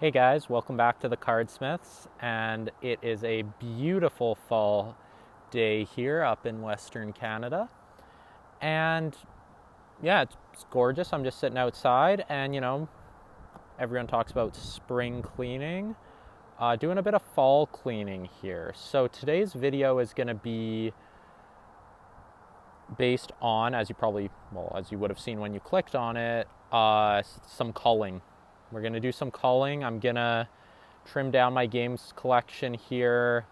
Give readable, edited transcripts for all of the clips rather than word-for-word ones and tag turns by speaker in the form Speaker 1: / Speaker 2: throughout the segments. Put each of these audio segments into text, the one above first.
Speaker 1: Hey guys, welcome back to the Cardsmiths, and it is a beautiful fall day here up in Western Canada. And yeah, it's gorgeous. I'm just sitting outside, and everyone talks about spring cleaning. Doing a bit of fall cleaning here. So today's video is going to be based on, as you would have seen when you clicked on it, some culling. We're going to do some culling. I'm going to trim down my games collection here.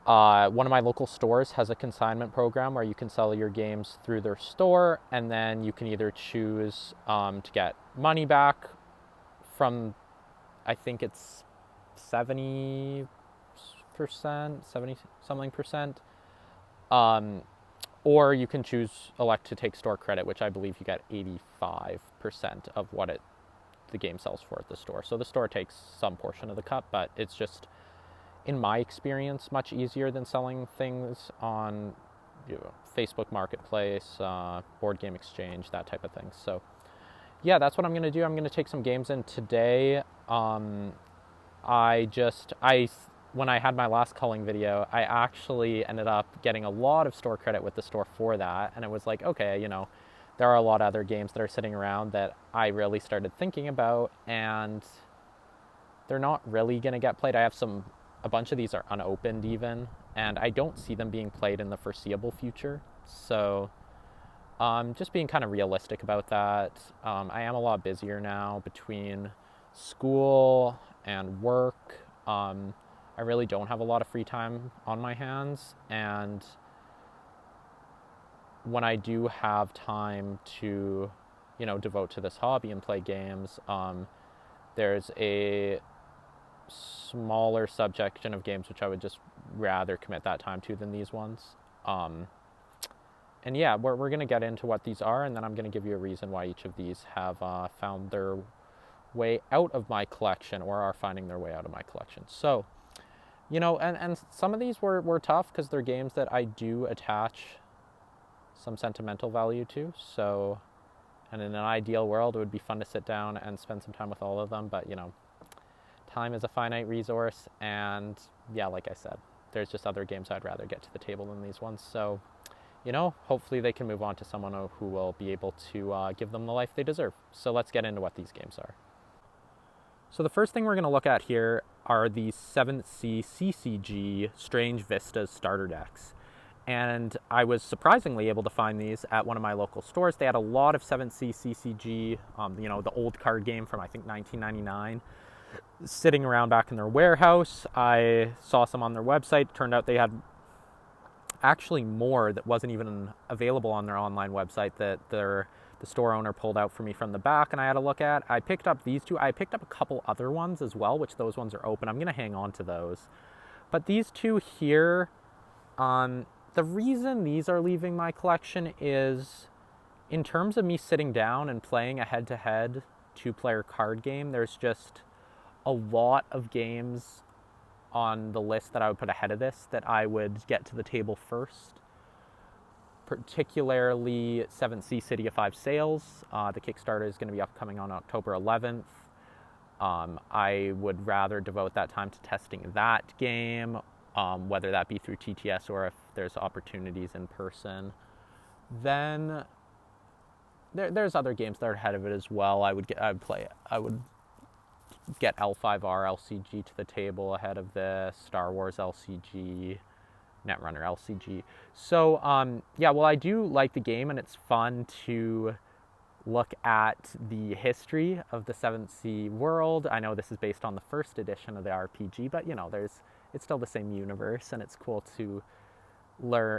Speaker 1: One of my local stores has a consignment program where you can sell your games through their store, and then you can either choose to get money back from, I think it's 70%, 70 something percent, or you can elect to take store credit, which I believe you get 85% of what the game sells for at the store. So the store takes some portion of the cut, but it's just, in my experience, much easier than selling things on Facebook Marketplace, Board Game Exchange, that type of thing. So yeah, that's what I'm going to do. I'm going to take some games in today. When I had my last culling video, I actually ended up getting a lot of store credit with the store for that. And it was like, okay, there are a lot of other games that are sitting around that I really started thinking about, and they're not really going to get played. I have a bunch of these are unopened even, and I don't see them being played in the foreseeable future. So just being kind of realistic about that. I am a lot busier now between school and work. I really don't have a lot of free time on my hands, and when I do have time to, devote to this hobby and play games, there's a smaller subsection of games which I would just rather commit that time to than these ones. And yeah, we're going to get into what these are, and then I'm going to give you a reason why each of these have found their way out of my collection, or are finding their way out of my collection. So, and some of these were tough because they're games that I do attach some sentimental value to. So, and in an ideal world, it would be fun to sit down and spend some time with all of them. But, time is a finite resource. And yeah, like I said, there's just other games I'd rather get to the table than these ones. So, hopefully they can move on to someone who will be able to give them the life they deserve. So let's get into what these games are. So the first thing we're going to look at here are the 7th Sea CCG Strange Vistas starter decks. And I was surprisingly able to find these at one of my local stores. They had a lot of 7th Sea CCG, the old card game from, I think, 1999, sitting around back in their warehouse. I saw some on their website. It turned out they had actually more that wasn't even available on their online website that the store owner pulled out for me from the back, and I had a look at. I picked up these two. I picked up a couple other ones as well, which those ones are open. I'm going to hang on to those. But these two here, the reason these are leaving my collection is, in terms of me sitting down and playing a head-to-head 2-player card game, there's just a lot of games on the list that I would put ahead of this that I would get to the table first. Particularly 7th Sea City of 5 Sails. The Kickstarter is going to be upcoming on October 11th. I would rather devote that time to testing that game, whether that be through TTS or if there's opportunities in person. Then there's other games that are ahead of it as well. I would get L5R LCG to the table ahead of this, Star Wars LCG, Netrunner LCG. So I do like the game, and it's fun to look at the history of the 7th Sea world. I know this is based on the first edition of the RPG, but it's still the same universe, and it's cool to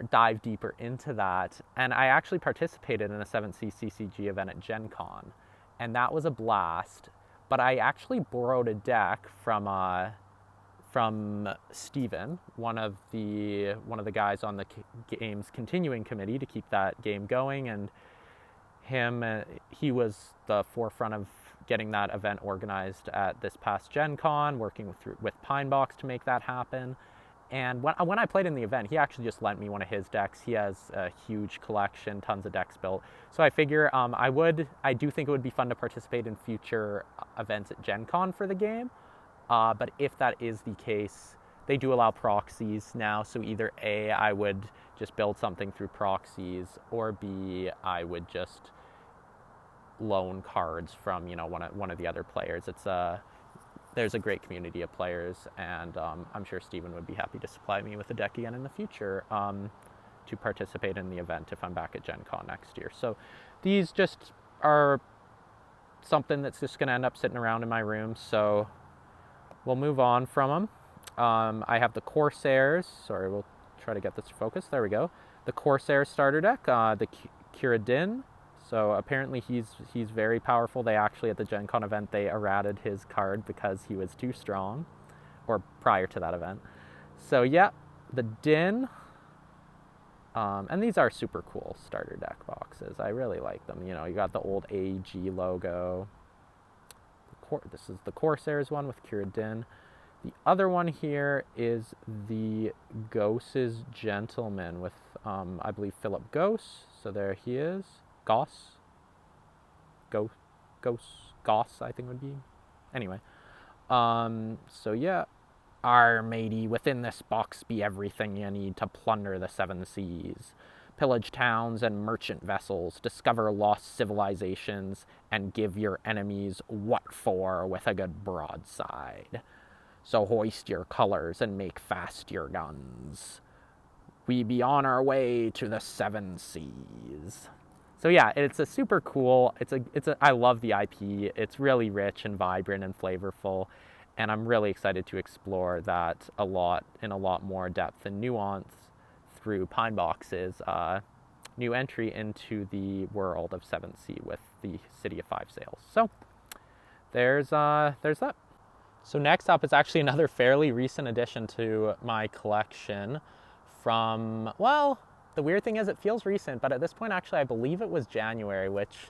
Speaker 1: dive deeper into that. And I actually participated in a 7th Sea CCG event at Gen Con, and that was a blast. But I actually borrowed a deck from Steven, one of the guys on the game's continuing committee to keep that game going, and he was the forefront of getting that event organized at this past Gen Con, working with Pinebox to make that happen. And when I played in the event, he actually just lent me one of his decks. He has a huge collection, tons of decks built. So I figure I do think it would be fun to participate in future events at Gen Con for the game. But if that is the case, they do allow proxies now. So either A, I would just build something through proxies, or B, I would just loan cards from, one of the other players. There's a great community of players, and I'm sure Steven would be happy to supply me with a deck again in the future to participate in the event if I'm back at Gen Con next year. So these just are something that's just going to end up sitting around in my room, so we'll move on from them. I have the Corsairs. Sorry, we'll try to get this to focus. There we go. The Corsair starter deck, the Kiradin. So apparently he's very powerful. They actually, at the Gen Con event, they errated his card because he was too strong, or prior to that event. So yeah, the Din. And these are super cool starter deck boxes. I really like them. You got the old AG logo. This is the Corsairs one with Kiradin. The other one here is the Goss's Gentleman with, I believe, Philip Goss. So there he is. Goss, I think would be. Anyway, so yeah. Matey, within this box be everything you need to plunder the seven seas. Pillage towns and merchant vessels, discover lost civilizations, and give your enemies what for with a good broadside. So hoist your colors and make fast your guns. We be on our way to the seven seas. So yeah, it's a super cool, I love the IP. It's really rich and vibrant and flavorful, and I'm really excited to explore that in a lot more depth and nuance through Pinebox's new entry into the world of 7th Sea with the City of Five Sails. So there's that. So next up is actually another fairly recent addition to my collection from, well, the weird thing is it feels recent, but at this point, actually, I believe it was January, which,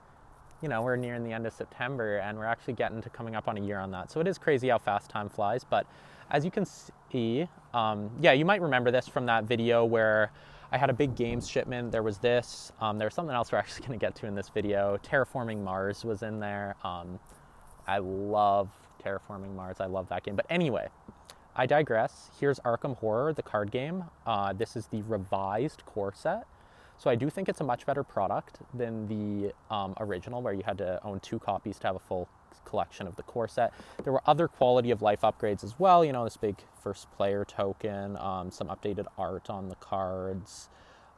Speaker 1: we're nearing the end of September, and we're actually getting to coming up on a year on that. So it is crazy how fast time flies. But as you can see, you might remember this from that video where I had a big games shipment. There was this. There was something else we're actually going to get to in this video. Terraforming Mars was in there. I love Terraforming Mars. I love that game. But anyway, I digress. Here's Arkham Horror, the card game. This is the revised core set. So I do think it's a much better product than the original, where you had to own 2 copies to have a full collection of the core set. There were other quality of life upgrades as well. This big first player token, some updated art on the cards,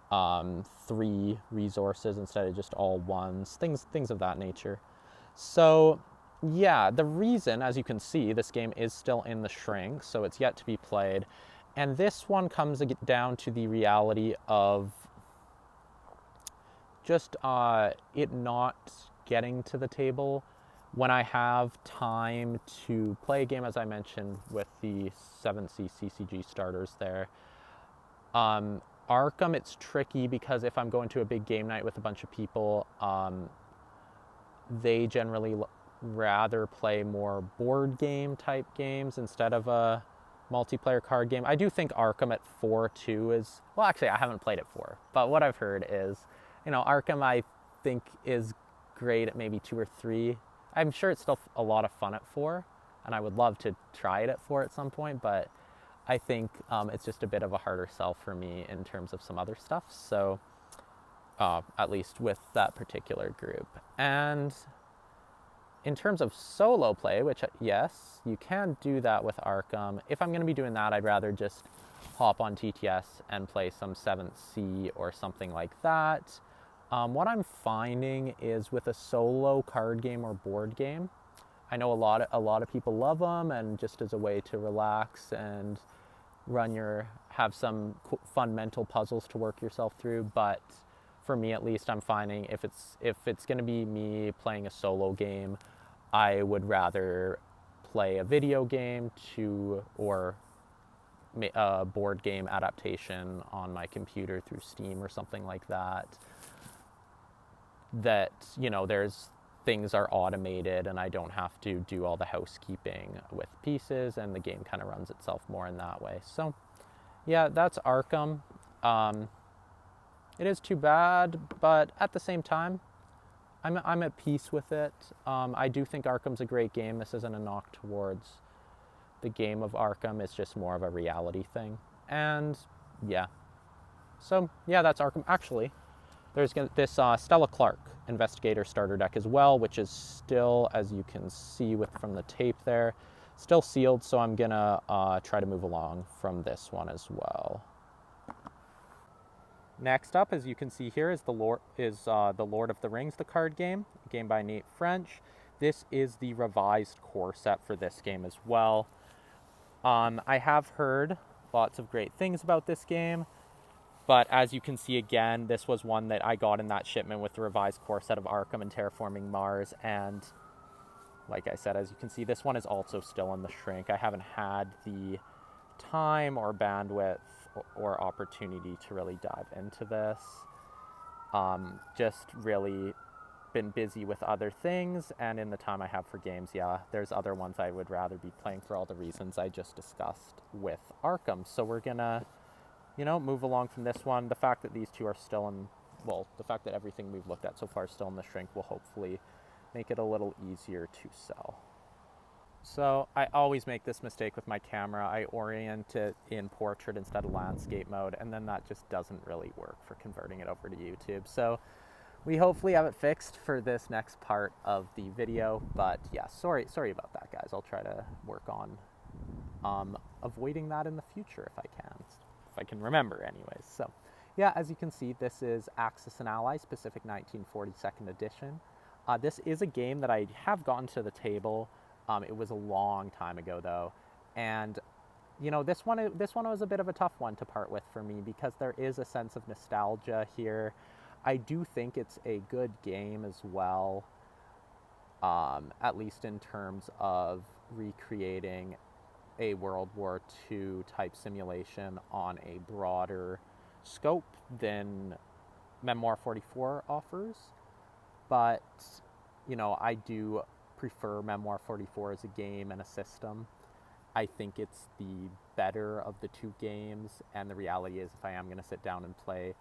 Speaker 1: 3 resources instead of just all ones, things of that nature. So yeah, the reason, as you can see, this game is still in the shrink, so it's yet to be played. And this one comes down to the reality of just it not getting to the table when I have time to play a game, as I mentioned, with the 7C CCG starters there. Arkham, it's tricky because if I'm going to a big game night with a bunch of people, they generally rather play more board game type games instead of a multiplayer card game. I do think Arkham at 4-2 is, well, actually I haven't played it 4, but what I've heard is, Arkham I think is great at maybe 2 or 3. I'm sure it's still a lot of fun at 4, and I would love to try it at 4 at some point, but I think it's just a bit of a harder sell for me in terms of some other stuff, so at least with that particular group. And in terms of solo play, which, yes, you can do that with Arkham. If I'm going to be doing that, I'd rather just hop on TTS and play some 7th Sea or something like that. What I'm finding is with a solo card game or board game, I know a lot of people love them, and just as a way to relax and have some fun mental puzzles to work yourself through. But for me, at least, I'm finding if it's going to be me playing a solo game, I would rather play a video game or a board game adaptation on my computer through Steam or something like that. That, there's things are automated and I don't have to do all the housekeeping with pieces, and the game kind of runs itself more in that way. So yeah, that's Arkham. Um, it is too bad, but at the same time, I'm at peace with it. I do think Arkham's a great game. This isn't a knock towards the game of Arkham. It's just more of a reality thing. And yeah, so yeah, that's Arkham. Actually, there's this Stella Clark Investigator starter deck as well, which is still, as you can see from the tape there, still sealed. So I'm gonna try to move along from this one as well. Next up, as you can see here, is the Lord of the Rings, the card game, a game by Nate French. This is the revised core set for this game as well. I have heard lots of great things about this game, but as you can see again, this was one that I got in that shipment with the revised core set of Arkham and Terraforming Mars, and like I said, as you can see, this one is also still in the shrink. I haven't had the time or bandwidth or opportunity to really dive into this. Just really been busy with other things, and in the time I have for games, yeah, there's other ones I would rather be playing for all the reasons I just discussed with Arkham. So we're gonna, move along from this one. The fact that these two are still in, the fact that everything we've looked at so far is still in the shrink will hopefully make it a little easier to sell. So I always make this mistake with my camera. I orient it in portrait instead of landscape mode, and then that just doesn't really work for converting it over to YouTube. So we hopefully have it fixed for this next part of the video, but yeah, sorry about that, guys. I'll try to work on avoiding that in the future if I can remember anyways. So yeah, as you can see, this is Axis and Allies Pacific 1940 2nd edition. This is a game that I have gotten to the table. It was a long time ago though, and this one was a bit of a tough one to part with for me because there is a sense of nostalgia here. I do think it's a good game as well, at least in terms of recreating a World War II type simulation on a broader scope than Memoir 44 offers. But, I do prefer Memoir 44 as a game and a system. I think it's the better of the two games, and the reality is if I am going to sit down and play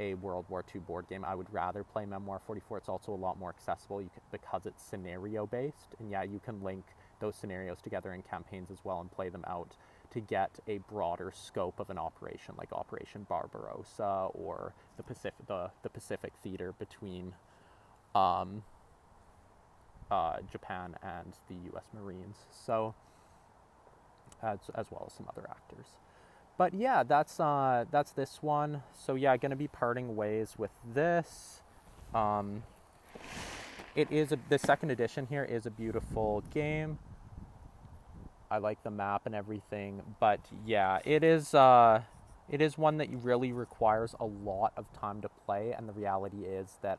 Speaker 1: a World War II board game, I would rather play Memoir 44. It's also a lot more accessible because it's scenario based, and yeah, you can link those scenarios together in campaigns as well and play them out to get a broader scope of an operation, like Operation Barbarossa or the Pacific theater between Japan and the U.S. Marines. So as well as some other actors. But yeah, that's this one. So yeah, going to be parting ways with this. The second edition here is a beautiful game. I like the map and everything, but yeah, it is one that really requires a lot of time to play, and the reality is that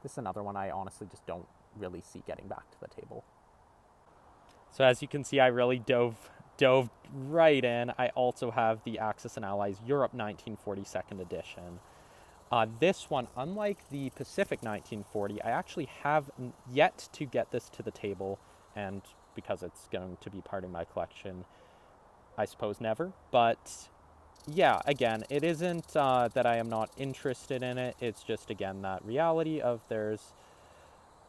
Speaker 1: this is another one I honestly just don't really see getting back to the table. So as you can see, I really dove right in. I also have the Axis and Allies Europe 1940 2nd edition. This one, unlike the Pacific 1940, I actually have yet to get this to the table, and because it's going to be part of my collection, I suppose never. But yeah, again, it isn't that I am not interested in it. It's just, again, that reality of there's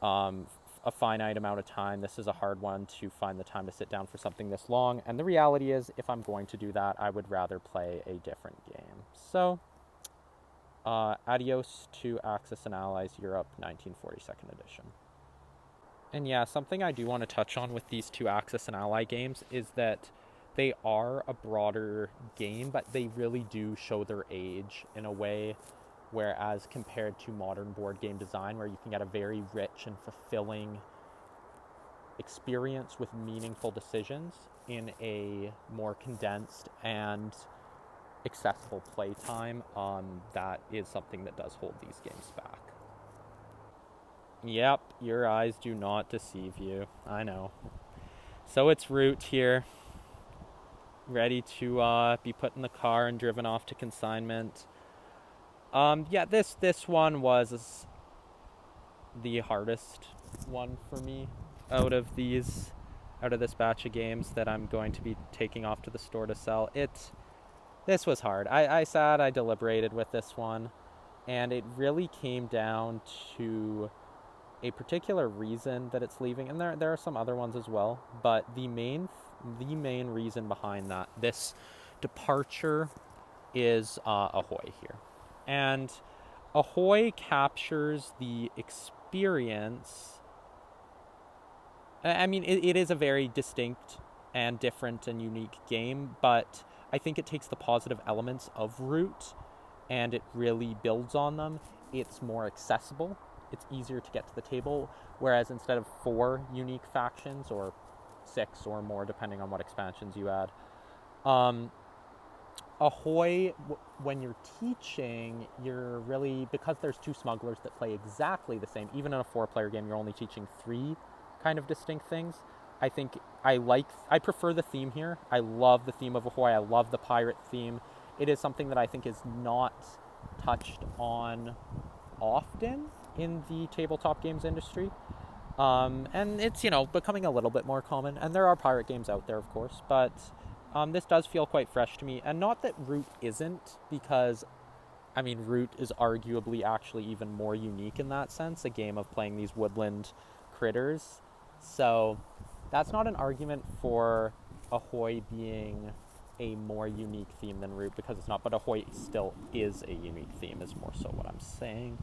Speaker 1: a finite amount of time. This is a hard one to find the time to sit down for something this long. And the reality is, if I'm going to do that, I would rather play a different game. So, adios to Axis and Allies Europe 1940 2nd edition. And yeah, something I do want to touch on with these two Axis and Ally games is that they are a broader game, but they really do show their age in a way. Whereas compared to modern board game design, where you can get a very rich and fulfilling experience with meaningful decisions in a more condensed and accessible playtime, that is something that does hold these games back. Yep, your eyes do not deceive you. I know. So it's Root here, ready to be put in the car and driven off to consignment. Yeah, this one was the hardest one for me out of this batch of games that I'm going to be taking off to the store to sell. This was hard. I sat, I deliberated with this one, and it really came down to a particular reason that it's leaving, and there are some other ones as well, but the main reason behind that this departure is Ahoy here. And Ahoy captures the experience. I mean, it is a very distinct and different and unique game, but I think it takes the positive elements of Root and it really builds on them. It's more accessible. It's easier to get to the table, whereas instead of 4 unique factions, or 6 or more, depending on what expansions you add, Ahoy, when you're teaching, you're really, because there's 2 smugglers that play exactly the same, even in a 4-player game, you're only teaching 3 kind of distinct things. I think I prefer the theme here. I love the theme of Ahoy. I love the pirate theme. It is something that I think is not touched on often in the tabletop games industry. And it's, becoming a little bit more common. And there are pirate games out there, of course, but this does feel quite fresh to me. And not that Root isn't, because, I mean, Root is arguably actually even more unique in that sense, a game of playing these woodland critters. So that's not an argument for Ahoy being a more unique theme than Root, because it's not, but Ahoy still is a unique theme, is more so what I'm saying.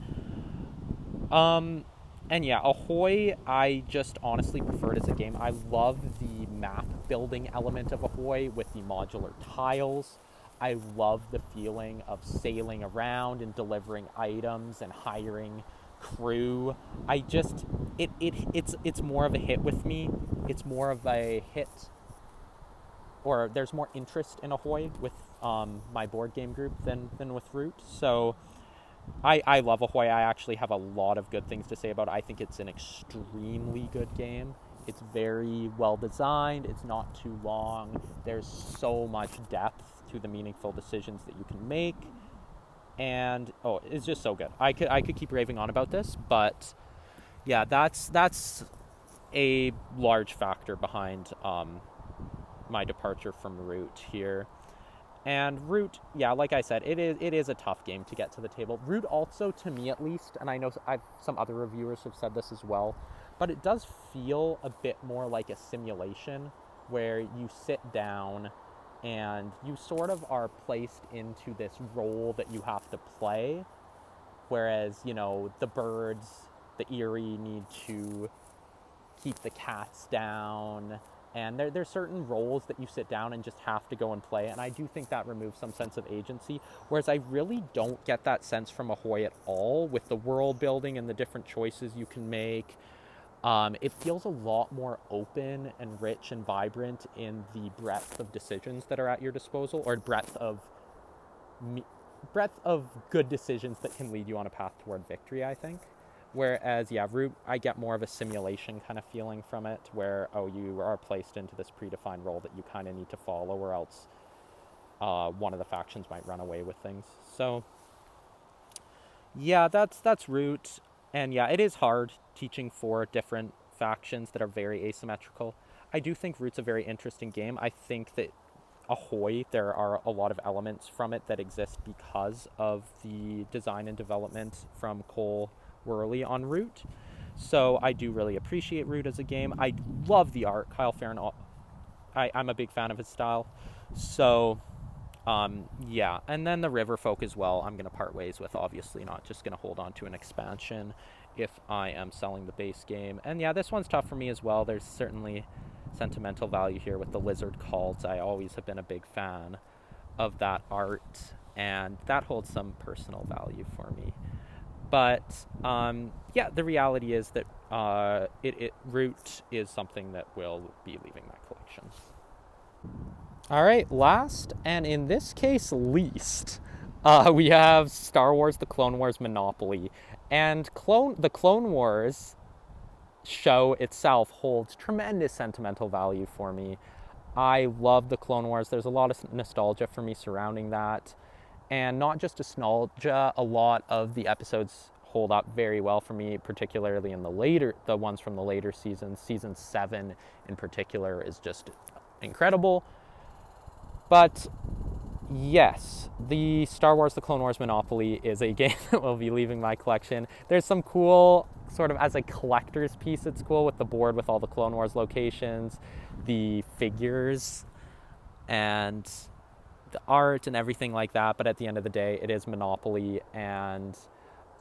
Speaker 1: And yeah, Ahoy, I just honestly prefer it as a game. I love the map building element of Ahoy with the modular tiles. I love the feeling of sailing around and delivering items and hiring crew. It's more of a hit with me. It's more of a hit, or there's more interest in Ahoy with my board game group than with Root. So I love Ahoy. I actually have a lot of good things to say about it. I think it's an extremely good game. It's very well designed. It's not too long. There's so much depth to the meaningful decisions that you can make. And it's just so good. I could keep raving on about this, but yeah, that's a large factor behind my departure from Root here. And Root, yeah, like I said, it is a tough game to get to the table. Root also, to me at least, and I know some other reviewers have said this as well, but it does feel a bit more like a simulation where you sit down and you sort of are placed into this role that you have to play. Whereas, the birds, the Eerie, need to keep the cats down. And there's certain roles that you sit down and just have to go and play. And I do think that removes some sense of agency. Whereas I really don't get that sense from Ahoy at all with the world building and the different choices you can make. It feels a lot more open and rich and vibrant in the breadth of decisions that are at your disposal, or breadth of good decisions that can lead you on a path toward victory, I think. Whereas, yeah, Root, I get more of a simulation kind of feeling from it, where, you are placed into this predefined role that you kind of need to follow, or else one of the factions might run away with things. So, yeah, that's Root. And yeah, it is hard teaching 4 different factions that are very asymmetrical. I do think Root's a very interesting game. I think that Ahoy, there are a lot of elements from it that exist because of the design and development from Cole Worley on Root. So I do really appreciate Root as a game. I love the art. Kyle Farron, I'm a big fan of his style. So, yeah. And then the River Folk as well, I'm going to part ways with, obviously not just going to hold on to an expansion if I am selling the base game. And yeah, this one's tough for me as well. There's certainly sentimental value here with the Lizard Cult. I always have been a big fan of that art, and that holds some personal value for me. But yeah, the reality is that Root is something that will be leaving my collection. All right, last, and in this case least, we have Star Wars: The Clone Wars Monopoly. And the Clone Wars show itself holds tremendous sentimental value for me. I love the Clone Wars. There's a lot of nostalgia for me surrounding that. And not just nostalgia, a lot of the episodes hold up very well for me, particularly in the ones from the later seasons. Season 7 in particular is just incredible. But yes, the Star Wars The Clone Wars Monopoly is a game that will be leaving my collection. There's some cool, sort of as a collector's piece, it's cool with the board with all the Clone Wars locations, the figures, and the art and everything like that. But at the end of the day, it is Monopoly, and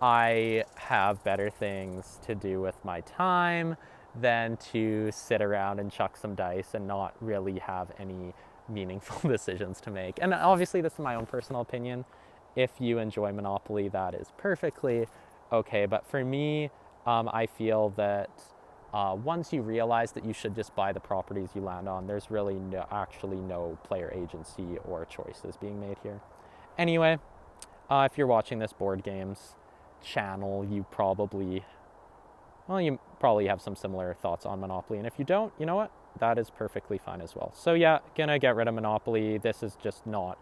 Speaker 1: I have better things to do with my time than to sit around and chuck some dice and not really have any meaningful decisions to make. And obviously, this is my own personal opinion. If you enjoy Monopoly, that is perfectly okay. But for me, I feel that once you realize that you should just buy the properties you land on, there's really actually no player agency or choices being made here. Anyway, if you're watching this board games channel, you probably have some similar thoughts on Monopoly. And if you don't, you know what? That is perfectly fine as well. So yeah, gonna get rid of Monopoly. This is just not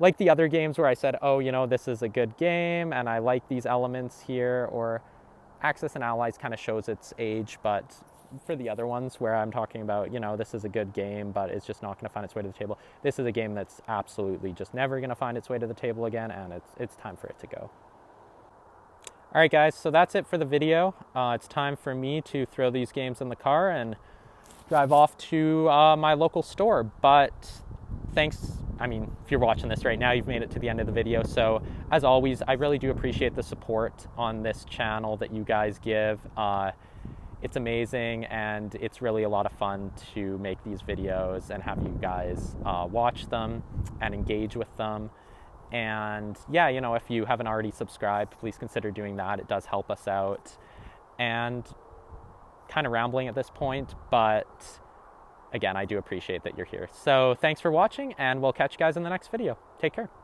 Speaker 1: like the other games where I said, oh, this is a good game and I like these elements here, or Axis and Allies kind of shows its age. But for the other ones where I'm talking about, this is a good game, but it's just not going to find its way to the table. This is a game that's absolutely just never going to find its way to the table again, and it's time for it to go. All right, guys, so that's it for the video. It's time for me to throw these games in the car and drive off to my local store. But thanks. If you're watching this right now, you've made it to the end of the video. So as always, I really do appreciate the support on this channel that you guys give. It's amazing, and it's really a lot of fun to make these videos and have you guys watch them and engage with them. And yeah, if you haven't already subscribed, please consider doing that. It does help us out. And kind of rambling at this point, but again, I do appreciate that you're here. So thanks for watching, and we'll catch you guys in the next video. Take care.